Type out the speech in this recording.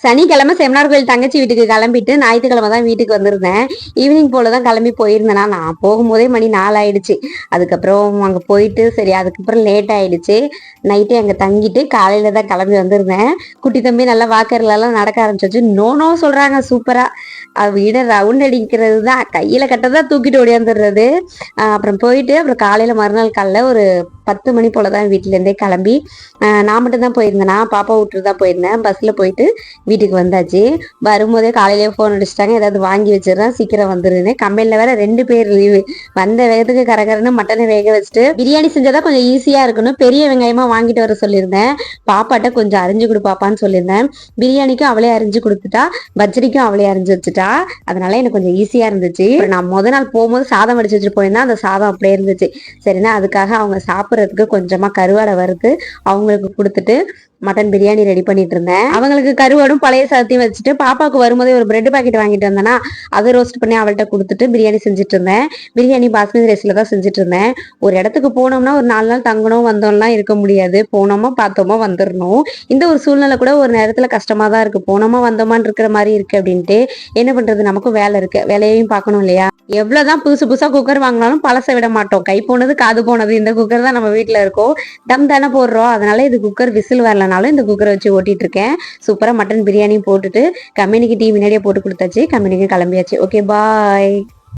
சனிக்கிழமை செமினார் கோயில் தங்கச்சி வீட்டுக்கு கிளம்பிட்டு ஞாயிற்றுக்கிழமை தான் வீட்டுக்கு வந்திருந்தேன். ஈவினிங் போல தான் கிளம்பி போயிருந்தேனா, நான் போகும்போதே மணி 4 ஆயிடுச்சு. அதுக்கப்புறம் அங்கே போயிட்டு சரி அதுக்கப்புறம் லேட் ஆயிடுச்சு. நைட்டே அங்கே தங்கிட்டு காலையில தான் கிளம்பி வந்திருந்தேன். குட்டி தம்பி நல்லா வாக்கர்லாம் நடக்க ஆரம்பிச்சிச்சு. நோ சொல்றாங்க சூப்பரா. வீட ரவுண்ட் அடிக்கிறது தான், கையில கட்டதான் தூக்கிட்டு ஓடியாந்துடுறது. அப்புறம் போயிட்டு அப்புறம் காலையில மறுநாள் காலைல ஒரு 10 மணி போல தான் வீட்டிலேருந்தே கிளம்பி நான் மட்டும் தான் போயிருந்தேனா, பாப்பா விட்டுட்டு தான் போயிருந்தேன். பஸ்ல போயிட்டு வீட்டுக்கு வந்தாச்சு. வரும்போதே காலையிலேயே ஃபோன் அடிச்சிட்டாங்க, ஏதாவது வாங்கி வச்சிடறேன் சீக்கிரம் வந்துருந்தேன். கம்பெனில வேற 2 பேர் லீவு. வந்த வேகத்துக்கு கரகரன்னு மட்டனை வேக வச்சுட்டு பிரியாணி செஞ்சாதான் கொஞ்சம் ஈஸியா இருக்கணும், பெரிய வெங்காயமா வாங்கிட்டு வர சொல்லியிருந்தேன். பாப்பாட்ட கொஞ்சம் அரிஞ்சு கொடுப்பாப்பான்னு சொல்லியிருந்தேன். பிரியாணிக்கும் அவளே அரிஞ்சு கொடுத்துட்டா, பச்சடிக்கும் அவளே அரிஞ்சு வச்சுட்டா. அதனால எனக்கு கொஞ்சம் ஈஸியா இருந்துச்சு. நான் முத நாள் போகும்போது சாதம் வடிச்சு வச்சுட்டு போயிருந்தேன். அந்த சாதம் அப்படியே இருந்துச்சு. சரினா அதுக்காக அவங்க சாப்பிட்றதுக்கு கொஞ்சமா கருவாடை வறுத்து அவங்களுக்கு கொடுத்துட்டு மட்டன் பிரியாணி ரெடி பண்ணிட்டு இருந்தேன். அவங்களுக்கு கருவாடும் பழைய சாதத்தையும் வச்சுட்டு பாப்பாவுக்கு வரும்போதே ஒரு பிரெட் பாக்கெட் வாங்கிட்டு வந்தேன்னா அதை ரோஸ்ட் பண்ணி அவள்கிட்ட கொடுத்துட்டு பிரியாணி செஞ்சுட்டு இருந்தேன். பிரியாணி பாஸ்மதி ரைஸ்ல தான் செஞ்சுட்டு இருந்தேன். ஒரு இடத்துக்கு போனோம்னா ஒரு 4 நாள் தங்கணும் வந்தோம்லாம் இருக்க முடியாது. போனோமா பார்த்தோமா வந்துடணும். இந்த ஒரு சூழ்நிலை கூட ஒரு நேரத்துல கஷ்டமா தான் இருக்கு. போனோமா வந்தோமான்னு இருக்கிற மாதிரி இருக்கு அப்படின்ட்டு. என்ன பண்றது, நமக்கும் வேலை இருக்கு, வேலையையும் பார்க்கணும் இல்லையா. எவ்வளவுதான் புதுசு புதுசா குக்கர் வாங்கினாலும் பழச விட மாட்டோம். கை போனது காது போனது. இந்த குக்கர் தான் நம்ம வீட்டுல இருக்கோம். தம் தானே போடுறோம். அதனால இது குக்கர் விசில் வரலனாலும் இந்த குக்கரை வச்சு ஓட்டிட்டு இருக்கேன். சூப்பரா மட்டன் பிரியாணி போட்டுட்டு கம்பெனிக்கு டீ முன்னாடியே போட்டு கொடுத்தாச்சு. கம்பெனிக்கு கிளம்பியாச்சு. Okay bye.